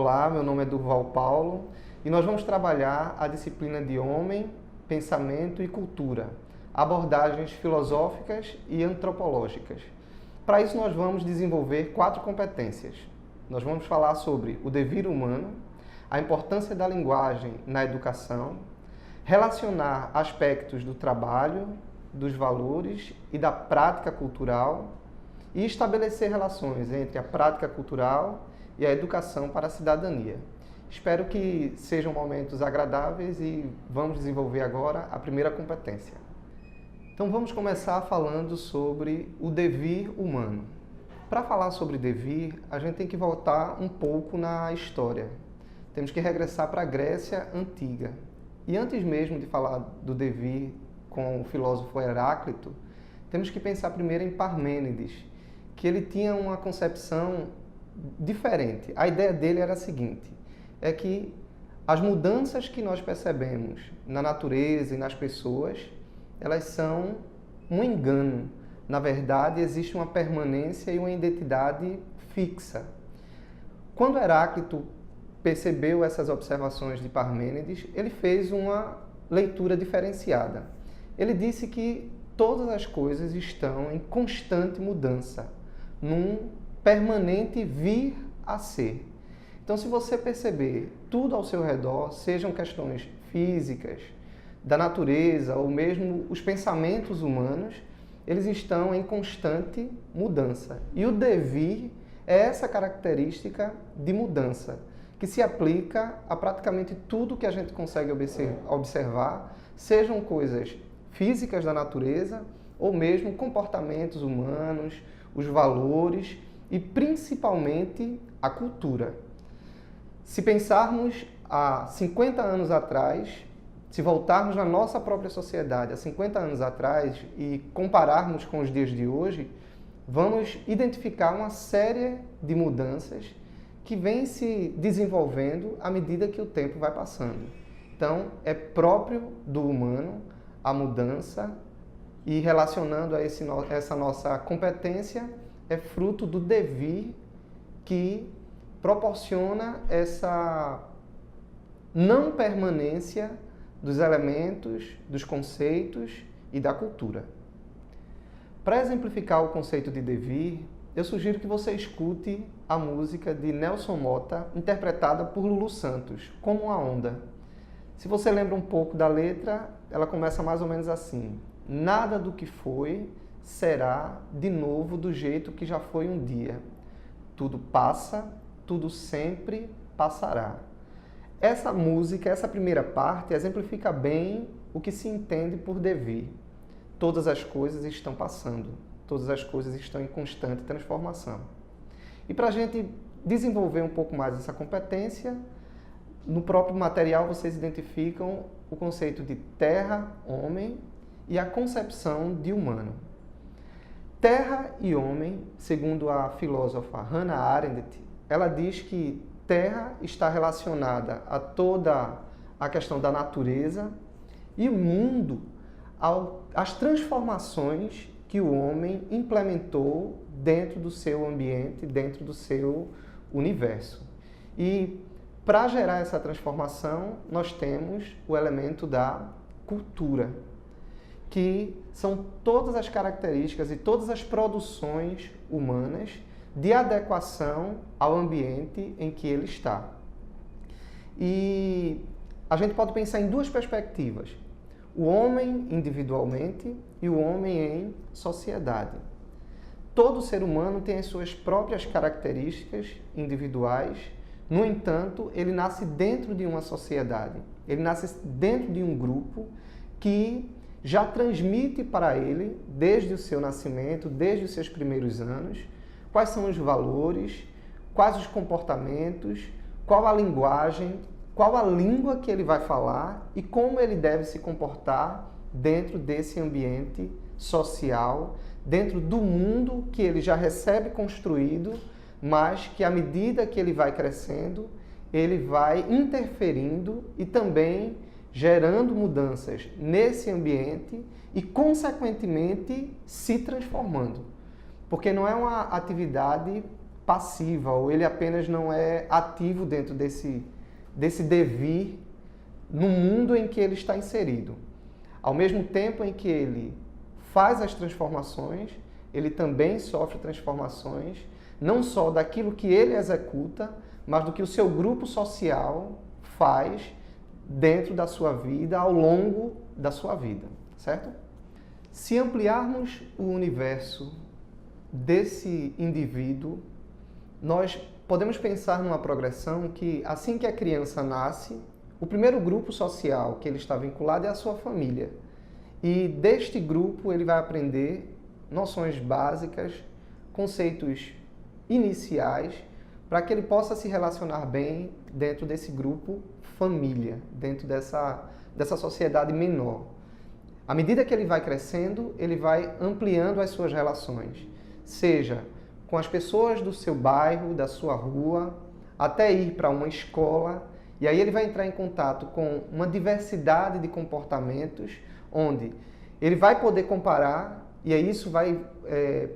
Olá, meu nome é Durval Paulo e nós vamos trabalhar a disciplina de Homem, Pensamento e Cultura, abordagens filosóficas e antropológicas. Para isso nós vamos desenvolver 4 competências. Nós vamos falar sobre o devir humano, a importância da linguagem na educação, relacionar aspectos do trabalho, dos valores e da prática cultural e estabelecer relações entre a prática cultural e a educação para a cidadania. Espero que sejam momentos agradáveis e vamos desenvolver agora a primeira competência. Então vamos começar falando sobre o devir humano. Para falar sobre devir, a gente tem que voltar um pouco na história. Temos que regressar para a Grécia Antiga. E antes mesmo de falar do devir com o filósofo Heráclito, temos que pensar primeiro em Parmênides, que ele tinha uma concepção diferente. A ideia dele era a seguinte, é que as mudanças que nós percebemos na natureza e nas pessoas, elas são um engano. Na verdade, existe uma permanência e uma identidade fixa. Quando Heráclito percebeu essas observações de Parmênides, ele fez uma leitura diferenciada. Ele disse que todas as coisas estão em constante mudança, num permanente vir a ser. Então, se você perceber tudo ao seu redor, sejam questões físicas, da natureza ou mesmo os pensamentos humanos, eles estão em constante mudança. E o devir é essa característica de mudança, que se aplica a praticamente tudo que a gente consegue observar, sejam coisas físicas da natureza ou mesmo comportamentos humanos, os valores e principalmente a cultura. Se pensarmos há 50 anos atrás, se voltarmos na nossa própria sociedade há 50 anos atrás e compararmos com os dias de hoje, vamos identificar uma série de mudanças que vêm se desenvolvendo à medida que o tempo vai passando. Então, é próprio do humano a mudança e relacionando a essa nossa competência, é fruto do devir que proporciona essa não permanência dos elementos, dos conceitos e da cultura. Para exemplificar o conceito de devir, eu sugiro que você escute a música de Nelson Motta, interpretada por Lulu Santos, Como uma Onda. Se você lembra um pouco da letra, ela começa mais ou menos assim: nada do que foi será de novo do jeito que já foi um dia. Tudo passa, tudo sempre passará. Essa música, essa primeira parte, exemplifica bem o que se entende por devir. Todas as coisas estão passando, todas as coisas estão em constante transformação. E para a gente desenvolver um pouco mais essa competência, no próprio material vocês identificam o conceito de terra, homem e a concepção de humano. Terra e homem, segundo a filósofa Hannah Arendt, ela diz que terra está relacionada a toda a questão da natureza e o mundo às transformações que o homem implementou dentro do seu ambiente, dentro do seu universo. E para gerar essa transformação, nós temos o elemento da cultura, que são todas as características e todas as produções humanas de adequação ao ambiente em que ele está. E a gente pode pensar em 2 perspectivas: o homem individualmente e o homem em sociedade. Todo ser humano tem as suas próprias características individuais, no entanto, ele nasce dentro de uma sociedade, ele nasce dentro de um grupo que já transmite para ele, desde o seu nascimento, desde os seus primeiros anos, quais são os valores, quais os comportamentos, qual a linguagem, qual a língua que ele vai falar e como ele deve se comportar dentro desse ambiente social, dentro do mundo que ele já recebe construído, mas que à medida que ele vai crescendo, ele vai interferindo e também gerando mudanças nesse ambiente e, consequentemente, se transformando. Porque não é uma atividade passiva, ou ele apenas não é ativo dentro desse devir no mundo em que ele está inserido. Ao mesmo tempo em que ele faz as transformações, ele também sofre transformações, não só daquilo que ele executa, mas do que o seu grupo social faz dentro da sua vida, ao longo da sua vida, certo? Se ampliarmos o universo desse indivíduo, nós podemos pensar numa progressão que, assim que a criança nasce, o primeiro grupo social que ele está vinculado é a sua família. E deste grupo ele vai aprender noções básicas, conceitos iniciais, para que ele possa se relacionar bem dentro desse grupo família, dentro dessa sociedade menor. À medida que ele vai crescendo, ele vai ampliando as suas relações, seja com as pessoas do seu bairro, da sua rua, até ir para uma escola, e aí ele vai entrar em contato com uma diversidade de comportamentos, onde ele vai poder comparar, e aí isso vai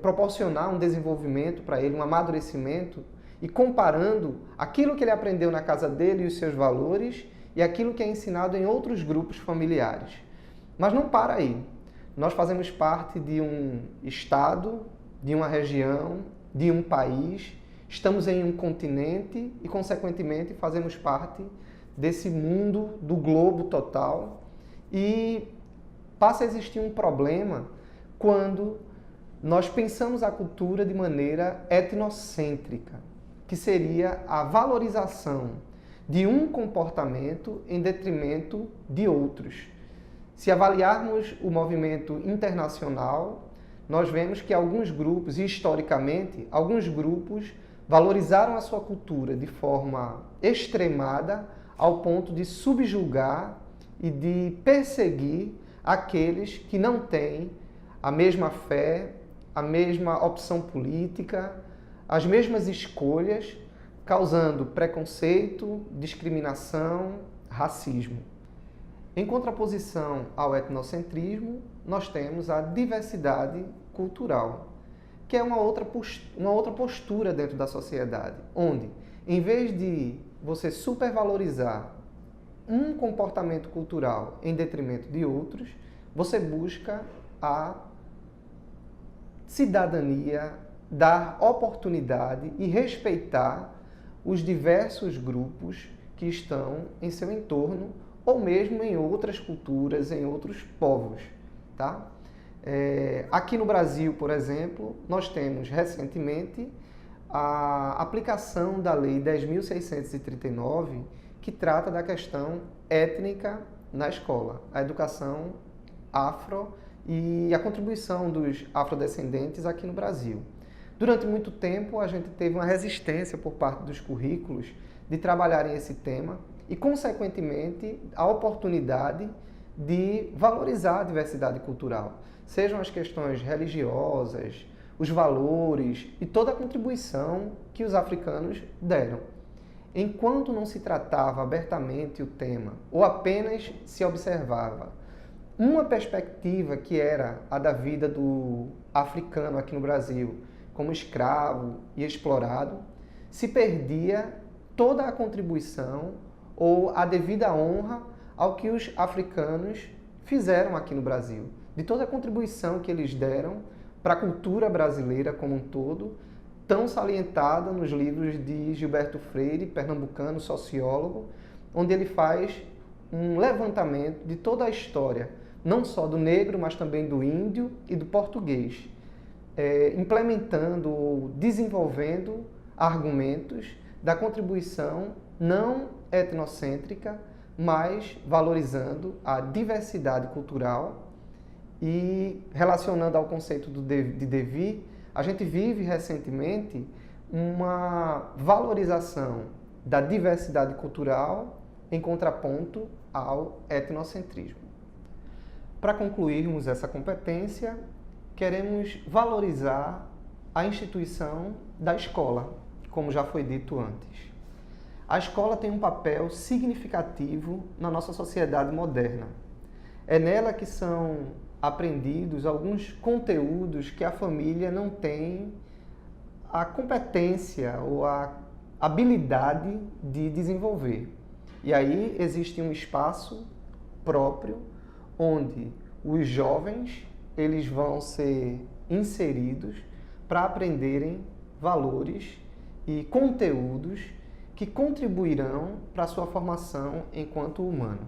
proporcionar um desenvolvimento para ele, um amadurecimento, e comparando aquilo que ele aprendeu na casa dele e os seus valores, e aquilo que é ensinado em outros grupos familiares. Mas não para aí. Nós fazemos parte de um estado, de uma região, de um país, estamos em um continente e, consequentemente, fazemos parte desse mundo, do globo total. E passa a existir um problema quando nós pensamos a cultura de maneira etnocêntrica, que seria a valorização de um comportamento em detrimento de outros. Se avaliarmos o movimento internacional, nós vemos que alguns grupos, e historicamente, alguns grupos valorizaram a sua cultura de forma extremada ao ponto de subjugar e de perseguir aqueles que não têm a mesma fé, a mesma opção política, as mesmas escolhas, causando preconceito, discriminação, racismo. Em contraposição ao etnocentrismo, nós temos a diversidade cultural, que é uma outra postura dentro da sociedade, onde, em vez de você supervalorizar um comportamento cultural em detrimento de outros, você busca a cidadania, dar oportunidade e respeitar os diversos grupos que estão em seu entorno, ou mesmo em outras culturas, em outros povos, tá? Aqui no Brasil, por exemplo, nós temos recentemente a aplicação da Lei 10.639, que trata da questão étnica na escola, a educação afro e a contribuição dos afrodescendentes aqui no Brasil. Durante muito tempo, a gente teve uma resistência por parte dos currículos de trabalharem esse tema e, consequentemente, a oportunidade de valorizar a diversidade cultural, sejam as questões religiosas, os valores e toda a contribuição que os africanos deram. Enquanto não se tratava abertamente o tema, ou apenas se observava uma perspectiva que era a da vida do africano aqui no Brasil, como escravo e explorado, se perdia toda a contribuição ou a devida honra ao que os africanos fizeram aqui no Brasil, de toda a contribuição que eles deram para a cultura brasileira como um todo, tão salientada nos livros de Gilberto Freire, pernambucano, sociólogo, onde ele faz um levantamento de toda a história, não só do negro, mas também do índio e do português, implementando ou desenvolvendo argumentos da contribuição não etnocêntrica, mas valorizando a diversidade cultural e relacionando ao conceito de devir, a gente vive recentemente uma valorização da diversidade cultural em contraponto ao etnocentrismo. Para concluirmos essa competência, queremos valorizar a instituição da escola, como já foi dito antes. A escola tem um papel significativo na nossa sociedade moderna. É nela que são aprendidos alguns conteúdos que a família não tem a competência ou a habilidade de desenvolver. E aí existe um espaço próprio onde os jovens eles vão ser inseridos para aprenderem valores e conteúdos que contribuirão para a sua formação enquanto humano.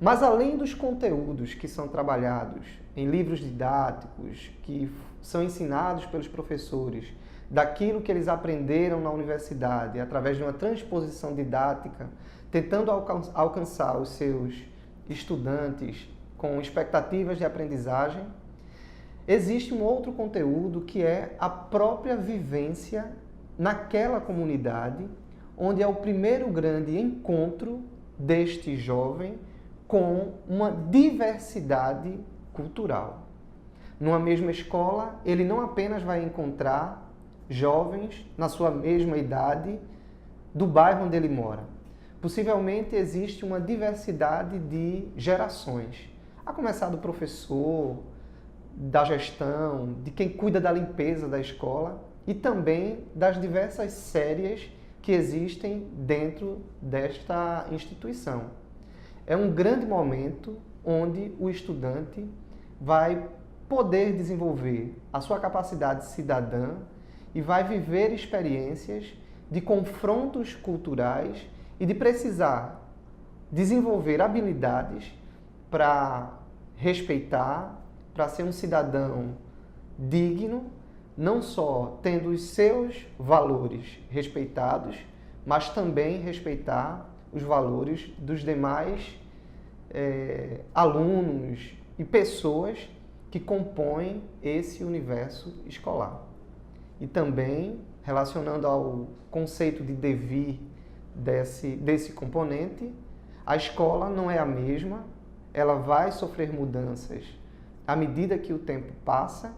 Mas além dos conteúdos que são trabalhados em livros didáticos, que são ensinados pelos professores, daquilo que eles aprenderam na universidade, através de uma transposição didática, tentando alcançar os seus estudantes com expectativas de aprendizagem, existe um outro conteúdo que é a própria vivência naquela comunidade, onde é o primeiro grande encontro deste jovem com uma diversidade cultural. Numa mesma escola, ele não apenas vai encontrar jovens na sua mesma idade do bairro onde ele mora. Possivelmente existe uma diversidade de gerações, a começar do professor, da gestão, de quem cuida da limpeza da escola e também das diversas séries que existem dentro desta instituição. É um grande momento onde o estudante vai poder desenvolver a sua capacidade cidadã e vai viver experiências de confrontos culturais e de precisar desenvolver habilidades para respeitar, para ser um cidadão digno, não só tendo os seus valores respeitados, mas também respeitar os valores dos demais alunos e pessoas que compõem esse universo escolar. E também, relacionando ao conceito de devir desse componente, a escola não é a mesma, ela vai sofrer mudanças à medida que o tempo passa.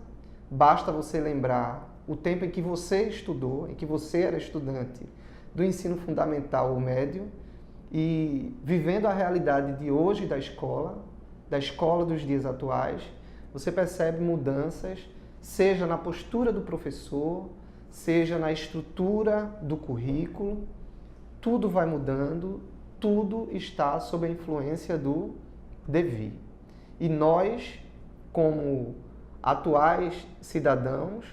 Basta você lembrar o tempo em que você estudou, em que você era estudante do ensino fundamental ou médio, e vivendo a realidade de hoje da escola dos dias atuais, você percebe mudanças, seja na postura do professor, seja na estrutura do currículo. Tudo vai mudando, tudo está sob a influência do devir. E nós, como atuais cidadãos,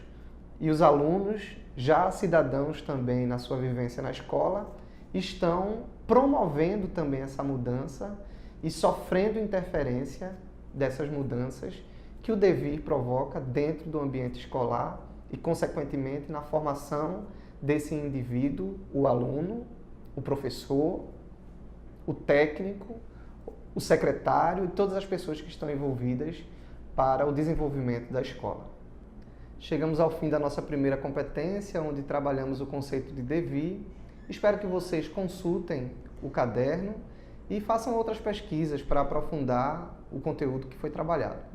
e os alunos, já cidadãos também na sua vivência na escola, estão promovendo também essa mudança e sofrendo interferência dessas mudanças que o devir provoca dentro do ambiente escolar e, consequentemente, na formação desse indivíduo, o aluno, o professor, o técnico, o secretário e todas as pessoas que estão envolvidas para o desenvolvimento da escola. Chegamos ao fim da nossa primeira competência, onde trabalhamos o conceito de devir. Espero que vocês consultem o caderno e façam outras pesquisas para aprofundar o conteúdo que foi trabalhado.